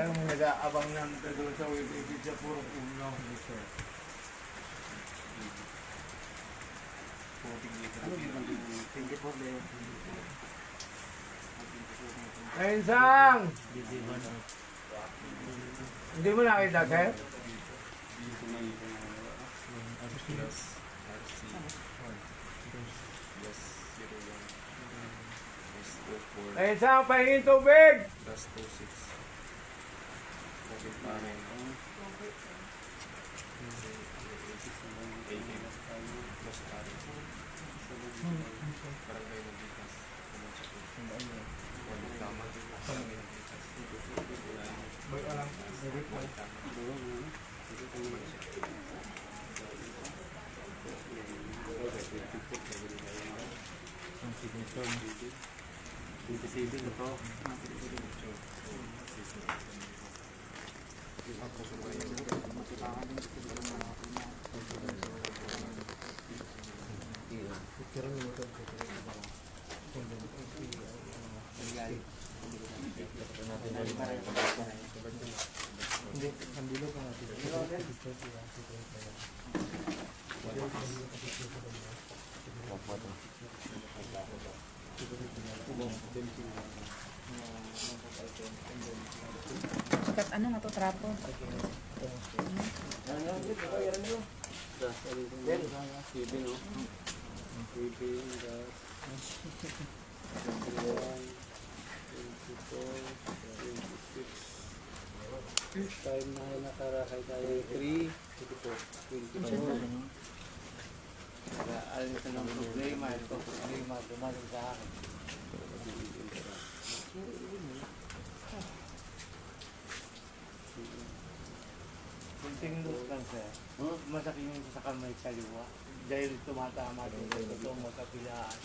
lang nag-aabang ng doon sa wibibig sa puro uno. Ayun sang! Hindi mo nakita, sir? Ayun sang, pahingin tubig! Plus 26. Okay, parang. Plus parang. Parang kayo nagbigas. Walang tama. Parang kayo nagbigas. Hindi, nandilo ka natin. Kat ano nga to, trapo? Time na nakarakay tayo 3, 24. Alam ito ng problema. Ito problema. Dumating sa akin. Kunting look lang, sir. Masakit yung sa kamay kaliwa. Dahil tumatama din ito mo sa pilaan.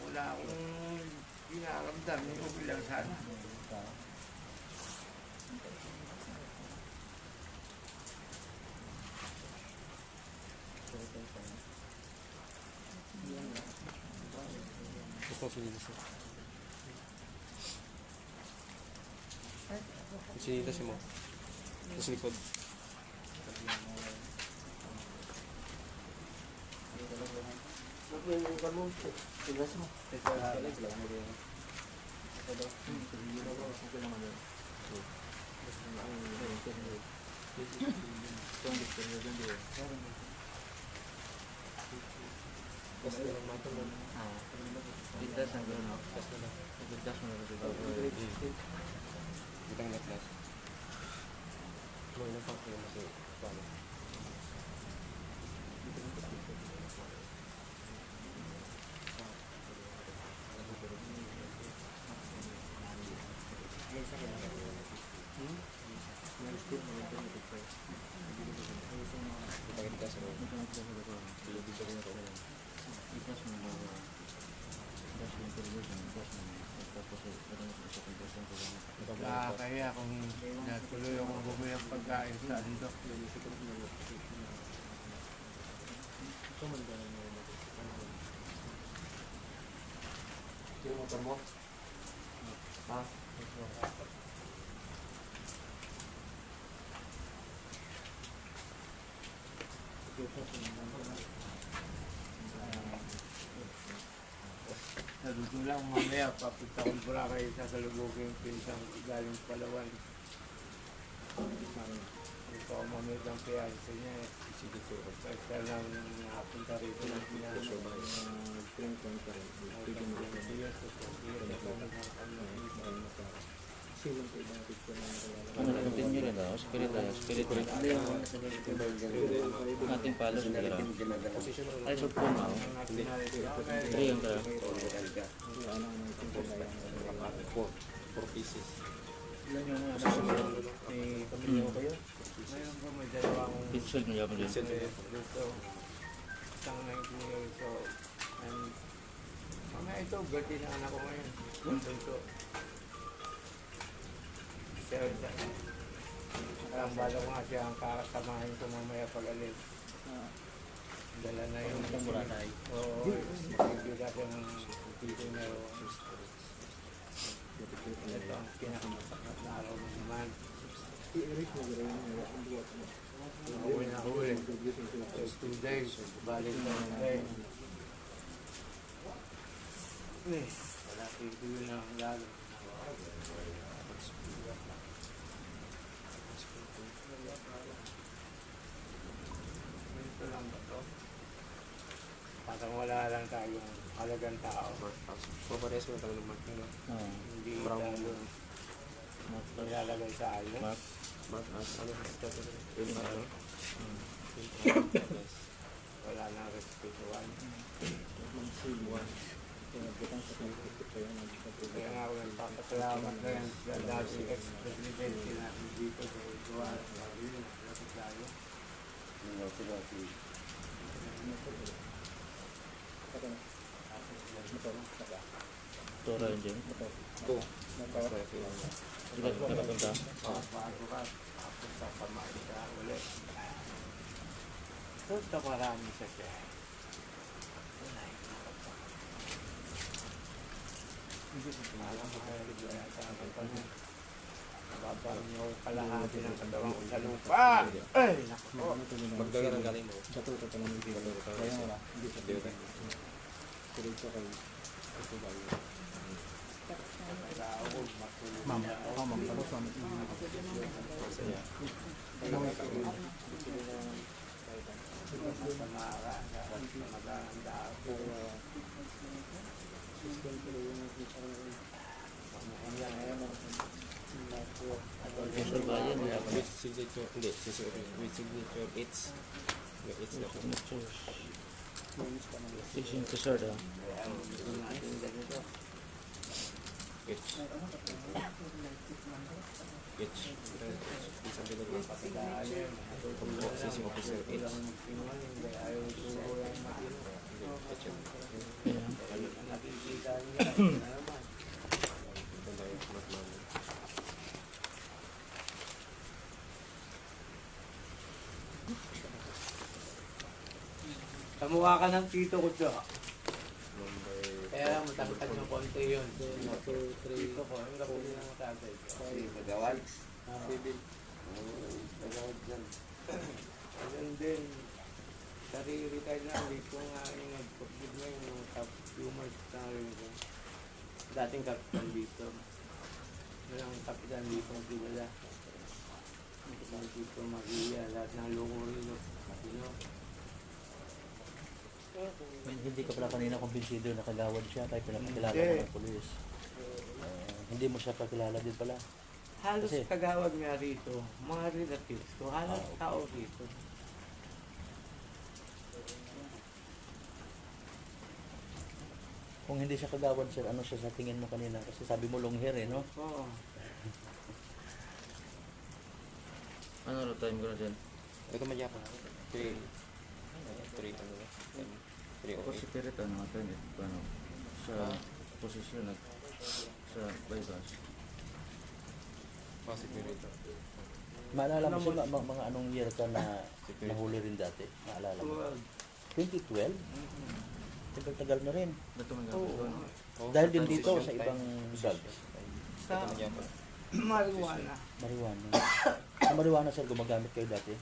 Wala akong pinaramdam. Hindi ko bilang sana. Sinita si mo. Sa likod. Kita ng class. Mo na pa kayo kasi paano. Kaya kung natuloy akong bumili ng pagkain sa ando. Yung motor mo? Ha? Naluto lang mamaya, papunta ko pala kayo sa Salubugin yung pinsang galing Palawan. Ito ako mamaya ng fiancé niya eh. Basta lang nakapunta rito ng fiancé. Ano na continue rin daw? Spirit nating follow sa dira. Ay so po na. Dre yung dra. 4 pieces. Ilan yung nasusunod? May pamilya ko kayo? Mayroon po may dalawang Pitsol mo yaman din. dito. Isang 19 years old. And mamaya ito, birthday na anak ko ngayon. Ito. Ang bala ko nga siya ang kakasamahin ko mamaya pag-alis. Dala na yung Buratay. Oo, magbibigay ng tito na ito. ang pinakamasakit na araw mo naman. Uwi na uwi. Just 2 days. Balik na yung day. Wala tigil na ang lalo. Ito lang ba to? Parang wala lang tayong halagang tao. Papares mo tayo ng mark na. Oo. Hindi Brown. tayo nilalagay sa ayo. Mark. Mark as ano sa tayo. Yung ano? Wala nang respetuan. Kaya nga ako nagpapasalamat na yan sa dati ex-presidente natin dito sa gawa. Sabi yun, lapit tayo. Tora yun dyan. Ito. Hindi ka nakapunta. Bago ka, tapos sa pamain ka ulit. Punta marami sa siya. Alam mo kaya kaya sa akin pa niya. Nababarang niyo kalahati ng katawan ko sa lupa. Ay, naku. Magdagan ang galing mo. Ma'am, tapos ma'am. Samara, maganda ako. Special bayan. With signature, hindi. With signature, it's na po. Fishing to sword ah. It's. Isang bilog. Sising officer, it's. Kamukha ka ng tito ko siya. Kaya matangkad ng konti yun. Tito ko, ang kapuli ng tatay ko. Magawad? Civil. Magawad dyan. Ganun din. Retire na dito nga yung nag-forgive na yung top humors na rin ko. Dating kapitan dito. Yun ang kapitan dito ang kilala. Kapitan dito Maria, lahat ng loko rin. Hindi ka pala kanina kumbinsido na kagawad siya kahit pinapakilala Hindi. mo ng polis. Hindi mo siya pakilala din pala. Halos Kasi- kagawad nga rito, mga relatives ko, halos tao rito. Kung hindi siya kagawad sir, ano siya sa tingin mo kanina? Kasi sabi mo long hair eh, no? Oo. Ano na time ko na dyan? Ito madya pa. 3. 3 ano na? 3 Ako si Pirit ano attorney. Ano? Sa posisyon at sa bypass. Possible rito. Maalala mo siya mga anong year ka na nahuli rin dati? Maalala mo? 2012? Tagal-tagal na rin. Ito may gamit doon. Dahil din dito sa ibang drugs. Sa Ito madya pa. marijuana. Marijuana. Sa marijuana sir, gumagamit kayo dati?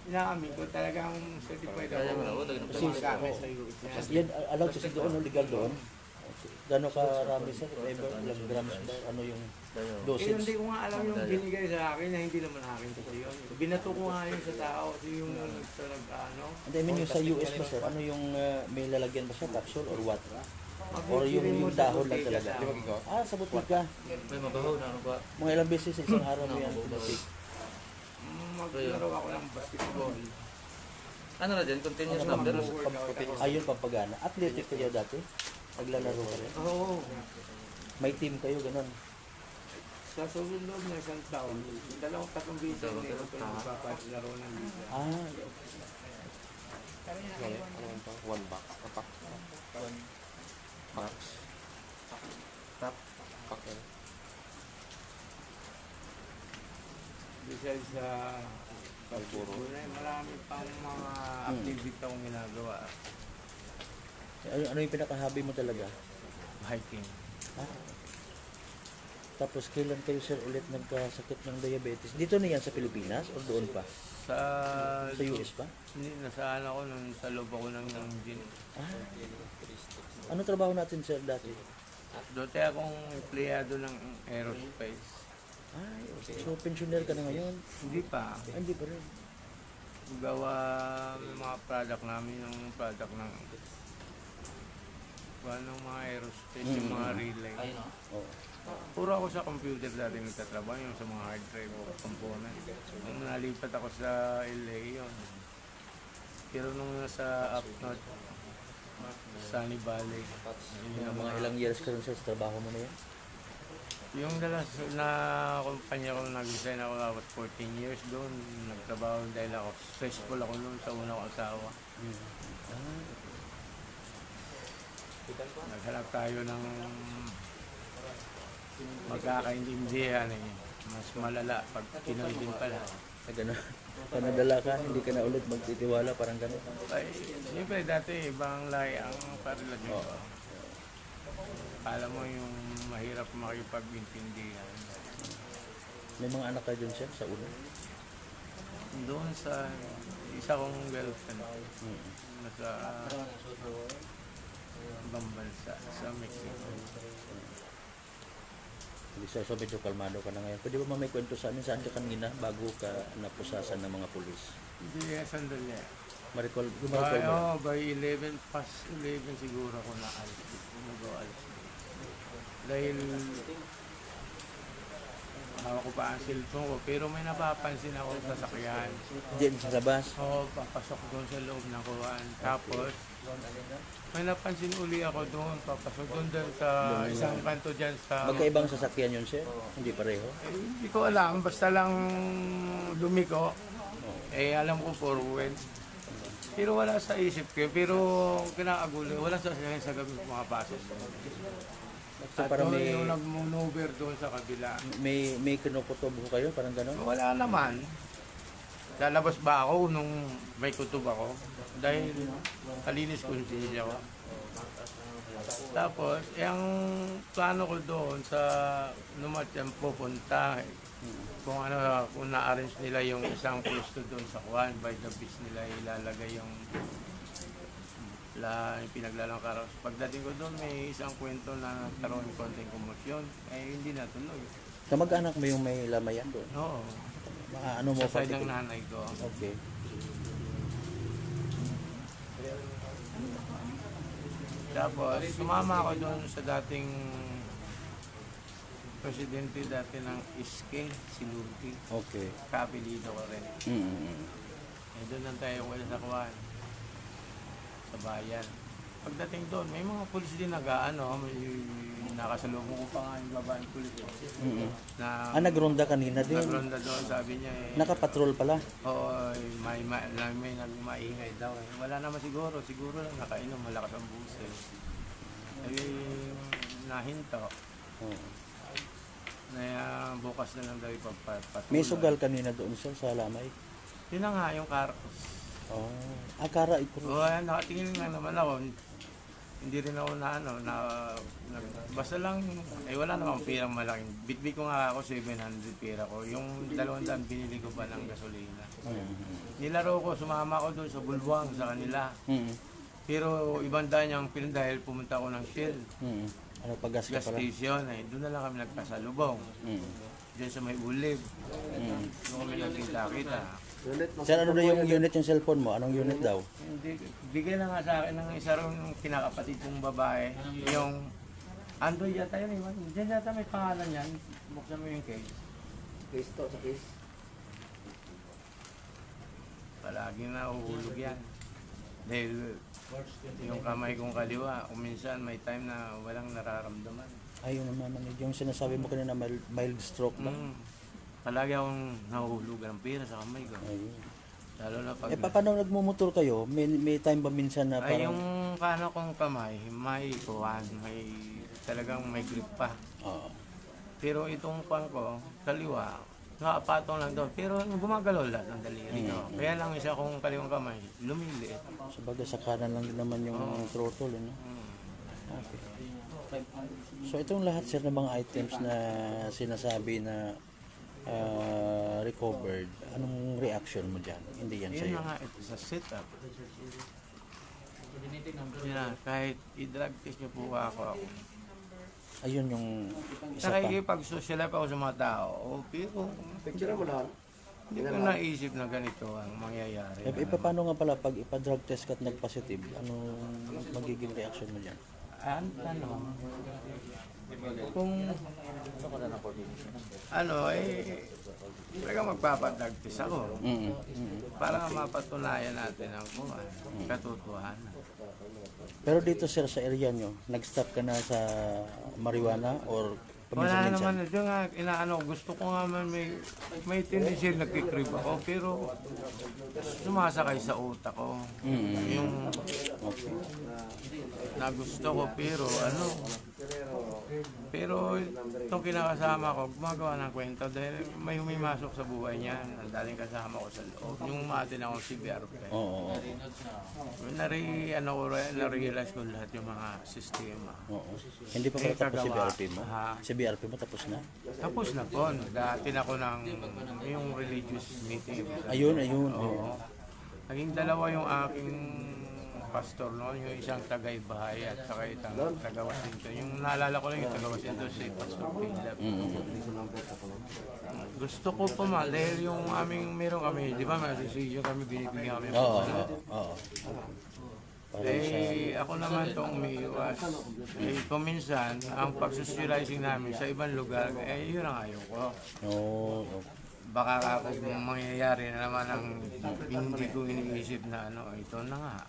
Inaamin ko talagang certified Kaya mo na, ako. dagdag Kasi- Gumagamit sa US yan. Yan, allowed kasi doon, no? Legal doon. Gano'n karami sir? Ever, ilang grams ba? Ano yung Eh, dosage? hindi ko nga alam yung binigay sa akin na hindi naman akin kasi yun. Binato ko nga yun sa tao kasi yung sa nag-ano. And I mean yung sa US ba sir, ano yung may lalagyan ba siya, capsule or what? Or Pag-iirin mo yung sa dahon lang bottega talaga? sa akin. Ah, sa butika. May mabahaw na ano ba? Mga ilang beses sa isang araw mo yan butik. Maglaro ako ng basketball. Ano na dyan? Continuous na pero Ayun, pampagana. Athletic kayo dati? Naglalaro ka rin? Oo. May team kayo, ganun. Sa susunod na isang taon, dalawang tatlong bisan hindi ko nagpapaglaro ng liga. Ah, Ano pa? 1 box. Pack. Box. Top. Pack. Besides sa pagpuro na marami pang mga activity akong ginagawa. ano yung pinaka-hobby mo talaga? Hiking. Ah, Tapos kailan kayo sir ulit nagkasakit ng diabetes? Dito na yan sa Pilipinas o doon pa? Sa Sa US pa? Hindi, nasaan ako nung sa loob ako ng gin. Ah. Ano trabaho natin sir dati? Dote akong empleyado ng aerospace. Ay, okay. So pensioner ka na ngayon? Hindi pa. Ay, hindi pa rin. Gawa ng mga product namin, yung product ng ng mga aerospace, yung mga relay. Oo. Puro ako sa computer dati nagtatrabaho, yung sa mga hard drive o component. Nung nalipat ako sa LA yun. Pero nung nasa up north, Sunny Valley. Yun yung Mga ilang years ka rin sir sa trabaho mo na yan? Yung dalas na kumpanya ko, nag-resign ako about 14 years doon. Nagtrabaho dahil ako, stressful ako noon sa una kong asawa. Naghanap tayo ng magkakaintindihan eh. Mas malala pag Pinoy din pala. Panadala ka, hindi ka na ulit magtitiwala, parang gano'n. Ay, siyempre dati ibang lahi ang parelasyon ko. Kala mo yung mahirap makipag-intindihan. May mga anak kayo dun sir sa una? Doon sa isa kong girlfriend, nasa ibang bansa, sa Mexico. Hindi sir, so medyo kalmado ka na ngayon. Pwede ba may kwento sa amin saan ka kanina bago ka napusasan ng mga pulis? Hindi, sandali. Maricol, yung By, Maricol mo? by 11, past 11 siguro ako naalis. Nag-aalis. Dahil hawak ko pa ang cellphone ko, pero may napapansin ako sa sakyan. Diyan sa labas? Oo, papasok doon sa loob ng kuwan. Tapos, may napansin uli ako doon, papasok doon sa isang kanto dyan sa... Magkaibang sasakyan yun sir? Hindi pareho? Hindi ko alam, basta lang lumiko. Eh, alam ko forward. Pero wala sa isip ko. Pero kinakagulo, wala sa gabi pumapasok. So At parang doon may, yung nag-maneuver doon sa kabila. may kinukutob ko kayo, parang gano'n? Wala naman. Lalabas ba ako nung may kutob ako? Dahil kalinis konsensya ko. Tapos, yung plano ko doon sa numatyang pupunta, kung ano, kung na-arrange nila yung isang pwesto doon sa Juan, by the beach nila ilalagay yung pinaglalang karos. Pagdating ko doon, may isang kwento na nagkaroon ng konting komosyon, eh hindi natuloy. Kamag-anak mo yung may lamayan doon? Oo, Ano mo sa side ng particular? nanay ko. Okay. Tapos, sumama ako doon sa dating presidente dati ng ISKE, si Lurky. Okay. Kapilido ko rin. Eh, doon lang tayo wala sa kuwan. Sa bayan. Pagdating doon, may mga pulis din nag-ano, may nakasalubong ko pa nga yung babaeng pulis ko. Na Nagronda kanina din? nagronda doon, sabi niya eh. Nakapatrol pala? Oo, may nagmaingay daw eh. Wala naman siguro lang nakainom, malakas ang buses. Eh, nahinto. Na bukas na lang daw ipagpatuloy. May sugal kanina doon sir sa lamay? Yun na nga, yung Carlos. Oh. Akara ikuro. Oo, nakatingin nga naman ako. Hindi rin ako basta lang, wala namang pirang malaking. Bitbit ko nga ako, 700 pira ko. Yung 200 binili ko pa ng gasolina. Nilaro ko, sumama ko doon sa Bulwang sa kanila. Pero ibang daan niyang film dahil pumunta ako ng Shell. Ano, pag-gas ka Gas pala? station, doon na lang kami nagpasalubong. Diyan sa may ulib. Doon kami nagkita-kita. Sir, ano na yung unit yung cellphone mo? Anong unit daw? Hindi, bigay na nga sa akin ng isa rin yung kinakapatid kong babae. Yung Android yata yun. Diyan yata may pangalan yan. Buksan mo yung case. Case to, sa case. Palagi na uhulog yan. Dahil yung kamay kong kaliwa, kung minsan may time na walang nararamdaman. Ayun naman, yung sinasabi mo kanina, mild stroke ba? Palagi akong nahuhulugan ng pera sa kamay ko. Ayun. Lalo na pag... Paano nagmumotor kayo? May time ba minsan na Ay, parang... yung kano kong kamay, may kuwan, talagang may grip pa. Oo. Pero itong pang ko, kaliwa, nakapatong lang doon. Pero gumagalaw lahat ng daliri ko. Kaya lang isa kong kaliwang kamay, lumiliit. Sabagay sa kanan lang din naman yung throttle, ano? Okay. So itong lahat sir ng mga items na sinasabi na recovered, anong reaction mo dyan? Hindi yan Yun sa'yo. na nga, ito sa setup. Yan, kahit i-drug test niyo po ako. Ayun yung isa pa. Nakikipag-socialize ako sa mga tao. Pero Picture mo lang. hindi ko naisip na ganito ang mangyayari. Paano nga pala pag ipa-drug test ka at nag-positive, anong magiging reaction mo dyan? Ano? Kung talaga magpapadagtis ako para mapatunayan natin ang katotohanan. Pero dito sir sa area nyo, nag-stop ka na sa marijuana or Wala paminsan-minsan? naman ito nga, inaano, gusto ko nga man may tendency nagkikrib ako, pero sumasakay sa utak ko. Yung na gusto ko, pero itong kinakasama ko, gumagawa ng kwento dahil may humimasok sa buhay niya, ang daling kasama ko sa loob. Yung umatin ako CBRP. Oo. Na-realize ko lahat yung mga sistema. Oo. Hindi pa pala tapos si BRP mo? Ha? Si BRP mo tapos na? Tapos na po, dati na ko ng yung religious meeting. Ayun. Oo. Naging dalawa yung aking pastor noon, yung isang tagay-bahay at saka isang taga-Washington. Yung naalala ko lang yung taga-Washington, si Pastor Philip. Gusto ko pa dahil yung meron kami, di ba, may decision kami, binibigyan kami. Oo. Ako naman itong umiiwas. Kuminsan, ang pag-socializing namin sa ibang lugar, yun ang ayaw ko. Oo. Baka ako kung mangyayari na naman ang hindi ko iniisip na ito na nga.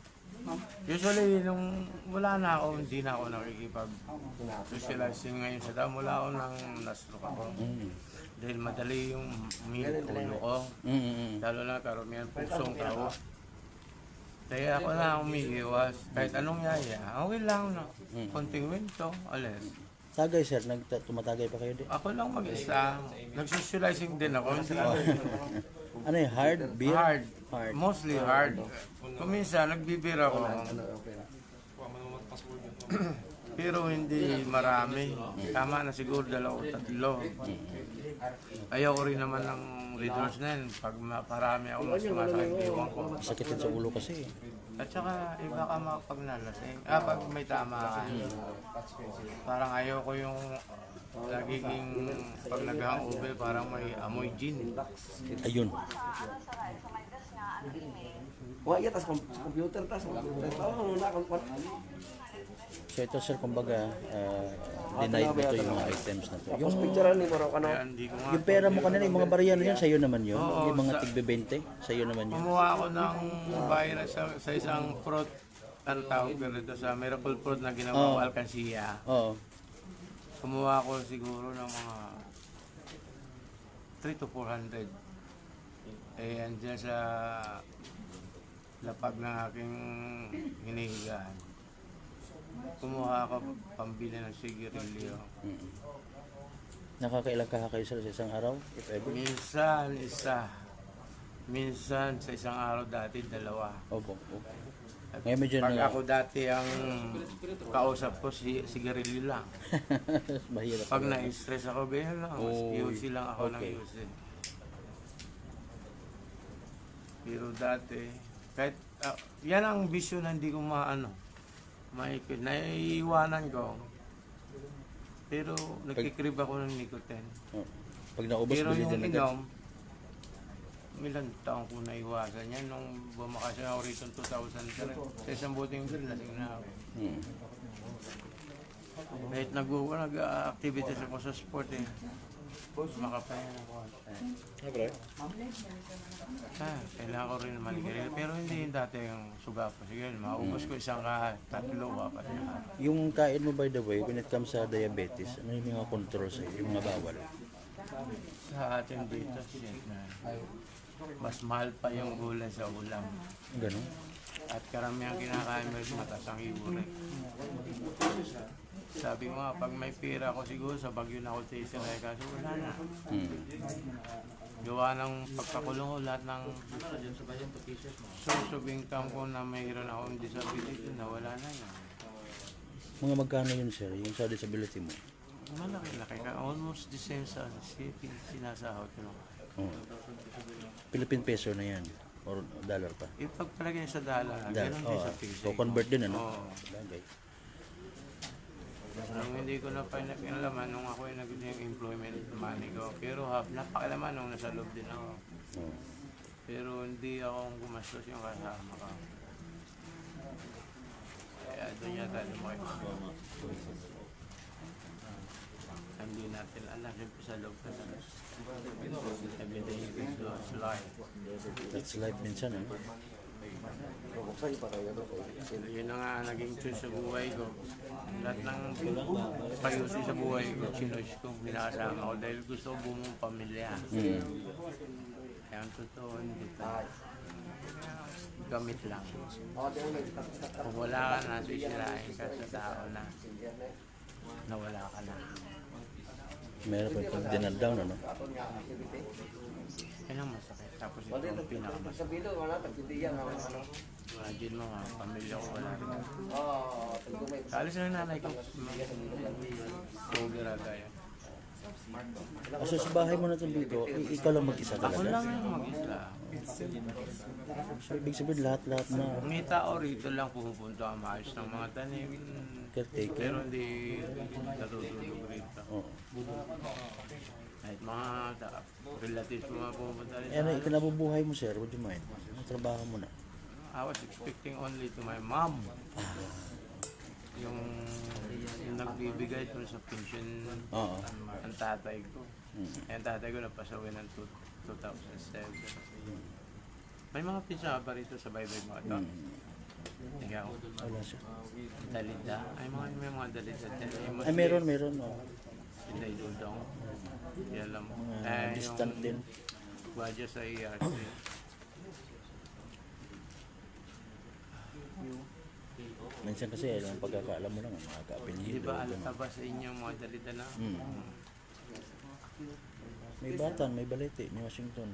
Usually, nung wala na ako, hindi na ako nakikipag-socializing ngayon sa tao. Wala ako nang naslok ako. Dahil madali yung ulo ko. Lalo na karamihan pusong tao. Kaya ako na umiiwas. Kahit anong yaya, okay lang na. Konting winto, alis. Tagay sir, tumatagay pa kayo din? Ako lang mag-isa. Nag-socializing din ako. Hindi Ano yung hard? Beer? hard. Hard. Mostly hard. Kuminsan, nagbibir ako. Pero hindi marami. Tama na siguro 2 o 3. Ayaw ko rin naman ng readers na yun. Pag marami ako, mas sumasakit iwan ko. Sakit din sa ulo kasi. At saka, iba ka pag nalasing. Pag may tama ka. Parang ayaw ko yung nagiging pag nag-hangover, parang may amoy gin. Ayun. Wah, iya tas computer tas. Oh, na So ito sir, kumbaga, denied mo ito yung mga items na to. Yung picture ni Maro Kaya kano. hindi ko nga. Yung pera mo kanina, yung mga barya na yun, sa'yo naman yun. Oo, Yung mga tigbe-20, sa'yo naman yun. Kumuha ako ng virus sa isang fruit, ang tawag ko rito sa miracle fruit na ginawa alkansiya. Oo. Kumuha ako siguro ng mga 300 to 400. Andyan sa lapag ng aking hinihigaan. Kumuha ako pambili ng sigarilyo. Nakakailang kayo sir sa isang araw, if ever? Minsan sa isang araw dati 2. Opo. Ngayon medyo Pag ako dati ang kausap ko, sigarilyo lang. mahirap. Pag na-stress ako, ganyan lang. UC lang ako ng UC. Pero dati, kahit, yan ang bisyo na hindi ko maikot. Naiiwanan ko. Pero nagkikrib ako ng nicotine. Pag naubos, Pero bili yung din agad. inom, ilang taon ko naiwasan yan. Nung bumakasyon ako rito ng 2003, sa isang buting beer, lasing na ako. Kahit nag-activities ako sa sport makapahinga ako. Kailangan ko rin maligay. Pero hindi yung dati yung suga po. Sige, maubos ko isang 3, 4 na. Yung kain mo by the way, when it comes sa diabetes, ano yung mga control sa'yo, yung mga bawal? Sa atin dito, mas mahal pa yung gulay sa ulam. Ganun? At karamihan kinakain mo rin mataas ang uric. Sabi ko nga, pag may pira ako siguro sa Bagyo na ako tisiraya kasi wala na. Gawa ng pagkakulong ko lahat ng source of income ko na mayroon akong disability na wala na yan. Mga magkano yun, sir? Yung sa disability mo? Malaki-laki ka. Almost the same sa sinasahod ko. Oh. Philippine peso na yan. Or dollar pa? Ipagpalagay sa dollar, ganun din sa piso. So, convert din, ano? Oo. Bagay. Nung hindi ko na pinalaman nung ako yung yung employment money ko. Pero napakalaman nung nasa loob din ako. Oh. Pero hindi akong gumastos yung kasama ko. Kaya doon yata lumaki. Hindi natin alam. Siyempre sa loob ka na. Everyday is life. That's life minsan, ano? Yun na nga naging choice sa buhay ko. Lahat ng payusin sa buhay ko, chinoise ko, binakasama ko dahil gusto ko bumong pamilya. Kaya ang totoo, hindi pa. Gamit lang. Kung wala ka na, sisirain ka sa tao na nawala ka na. Meron pa pag dinaldown, ano? Yan ang masakit. Tapos ito ang pinakamasakit. Imagine mo nga, pamilya ko wala rin. Kalis na nanay ko. Tugera tayo. So sa bahay mo na ito dito, ikaw lang mag-isa Ako talaga? lang yung mag-isla. So ibig sabihin lahat-lahat na May tao rito lang pumupunta ang maayos ng mga tanim. caretaker? Pero hindi natutulog rito. Oo. Kahit mga relatives mo mga pumupunta rin. Ano, ikinabubuhay mo, sir? Would you mind? Ang trabaho mo na? I was expecting only to my mom. Yung nagbibigay dun sa pension Oo. ang tatay ko. Ang tatay ko napasawi ng 2007. May mga pension pa rito sa baybay mo ito. Ikaw, Wala siya. dalida. May mga dalida. Ay, meron. Oh. Hindi dudong. Yan lang. Mga distant din. Gwadya sa ERC. Minsan kasi, ang pagkakaalam mo lang, mga Di kaapelyido. ba alata ba sa inyo mga dalida na? May Batan, may Balete, may Washington.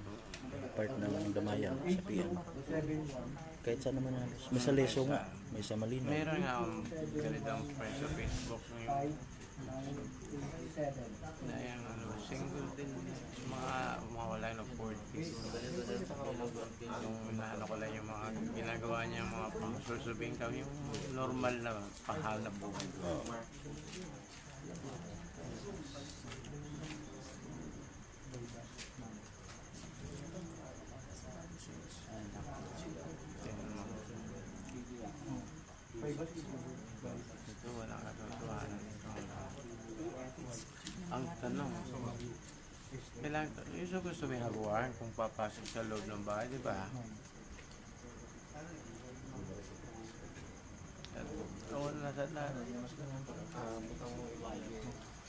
Part ng Damayan, sa PM. Kahit saan naman halos. May sa Leso nga, may sa Malinaw. Meron nga akong ganitong friend sa Facebook ngayon. Na yung single din mga wala ng 40s. Yung inaano ko lang yung mga ginagawa niya mga pang-source kami yung normal na pahal na buhay. Ito walang katotohanan. Ang tanong, kailangan, yung gusto may haguan kung papasok sa loob ng bahay, di ba? At doon na sa lahat.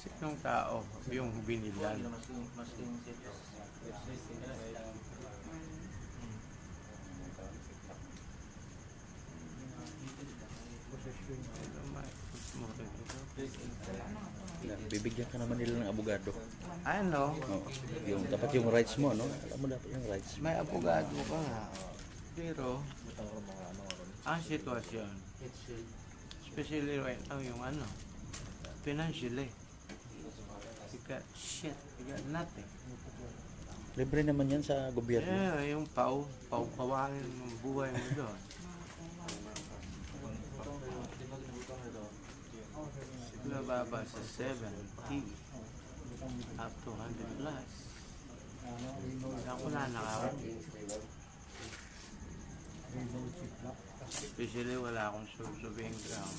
Sinong tao yung binilan? Bibigyan ka naman nila ng abogado. Ano? Oo. Yung, dapat yung rights mo, no? Alam mo dapat yung rights mo. May abogado ka nga. Pero, ang sitwasyon, especially right now, yung ano, financially, you got shit, you got nothing. Libre naman yan sa gobyerno. Yeah, yung pawawangin ng buhay mo doon. Siguro baba sa 70 up to 100 plus. Ako na nakakapit. Especially wala akong source of income.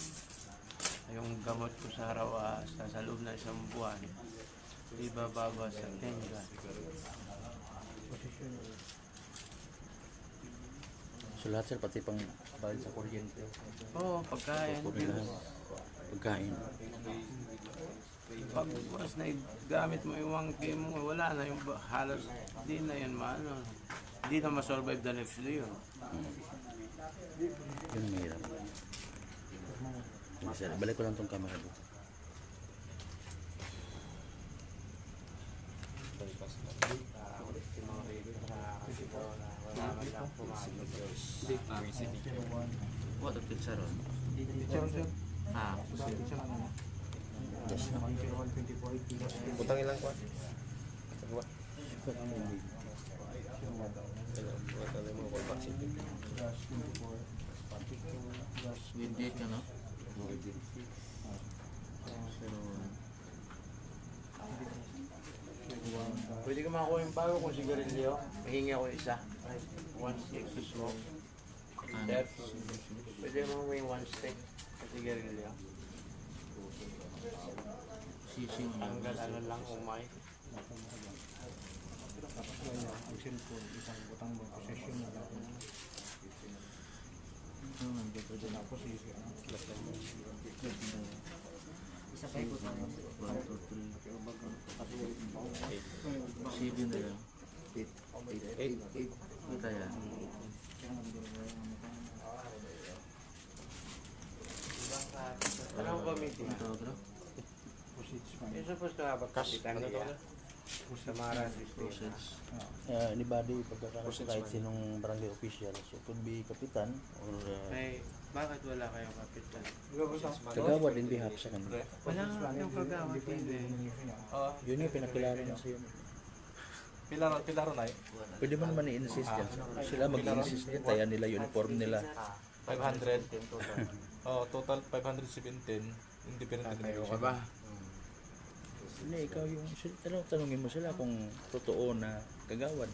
Yung gamot ko sa araw sa loob na isang buwan, di bababa sa 10 grand. So lahat sir, pati pang bayad sa kuryente. Oo, pagkain. Pagkain. Pag once na gamit mo yung 1K mo, wala na yung halos, di na yun maano. Di na masurvive the next day yun. Yun ang mahirap. Hindi sir, balik ko lang tong camera dito. What a picture. Ah, Yes, naman. Butang ilang kuwan. Dua. Ano mo ko vaccine. with date ka, no? Pwede ka makakuha yung bago kung sigarilyo. Mahingi ako isa. 1 stick to smoke. Dep. Pwede mo may 1 stick sa sigarilyo. Sisi mo na. Hanggang ano lang umay. Sibin na lang. 8. Kita yan. Anong committee? Ito, bro. Yung supposed to have a kapitan nila. Sa Mara Station. Process. Anybody, kahit sinong barangay official, so could be kapitan or May, bakit wala kayong kapitan? kagawad in behalf sa kanila. Wala nga yung kagawad hindi. Yun yung pinakilala na sa yun. Pilaro na eh. Pwede mo naman i-insist yan. Sila mag-insist yan, tayan nila uniform nila. 500. Total 517. Independent Tayo ka ba? Hindi, ikaw yung, tanungin mo sila kung totoo na kagawad.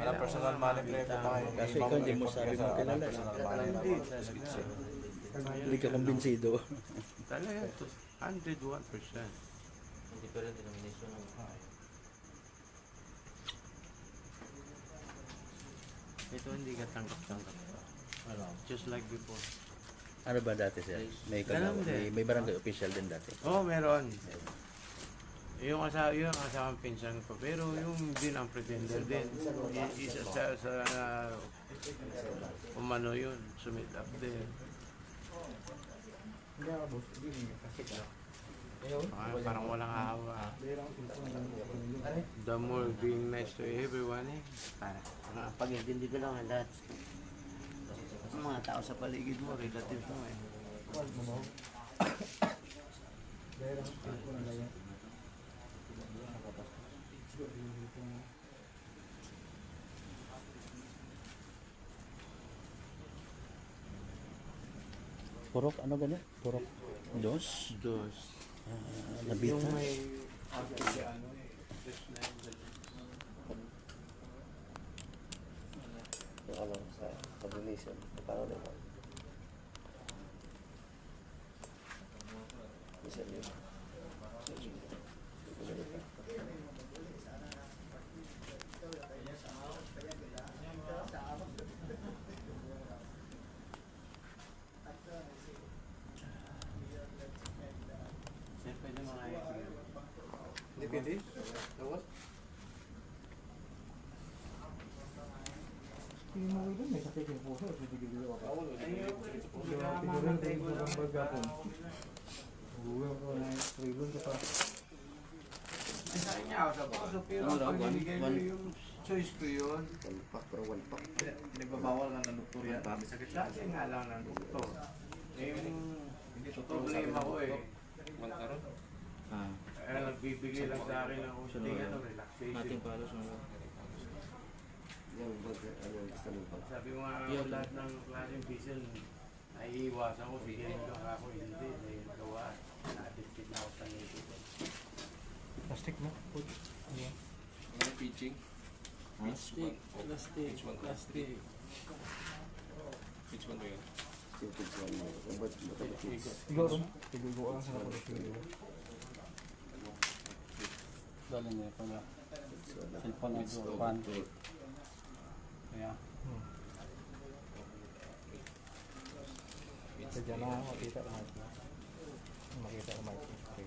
Alam personal money pre po tayo. Kasi ikaw hindi mo sabi mo kilala. Hindi ka kumbinsido. Talaga, 101%. Hindi pa rin denomination ng Ito hindi ka tanggap-tanggap. Just like before. Ano ba dati sir? May Ganun kagawad, din. may barangay official din dati. Oo, meron. Yung asawa pinsan ko. Pero yung din ang pretender din. Isa sa umano yun. Sumit up din. Parang walang hawa. The more being nice to everyone eh. Pag-intindi ko lang ang lahat. Ang mga tao sa paligid mo, relative mo eh. Purok, ano ganyan? Purok dos? Dos. Nabita? Yung may ano eh. Yung ano, sa combination. Paano na ito? Isa yun. Sir, pwede mga i-clear. Hindi pwede. Tawad. Sabi niya ako sa puso, pero pag binigay mo yung choice ko yun, One pack, pero one pack. Nagbabawal ka ng doktor yan. dati nga lang ng doktor. Eh, yung problema ko eh, Mantaron. Ah, nagbibigay lang sa akin ng usting ano, nating relaxation. palos mo. Yung bag, ano yung gusto ng bag. Sabi ko nga lahat ng klaseng bisil, naiiwasan ko, bigyan ko ako, hindi, dahil gawa, na-addicted na ako sa nito. Plastic mo? Ano pitching? Plastic, plastic. Pitch 1 ba yun? Yung kids one mo. Yung bag, matapos kids. Siguro. Siguro ang sarap ulit siguro. Dali niya pala. Cellphone na pan. Kaya. Sadya na ako makita ang mic. Makita ang mic. Okay.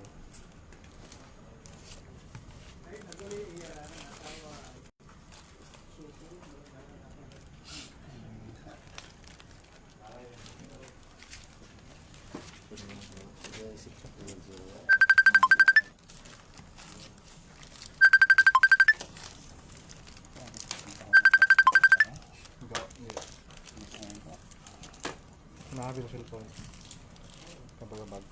Kabagabag.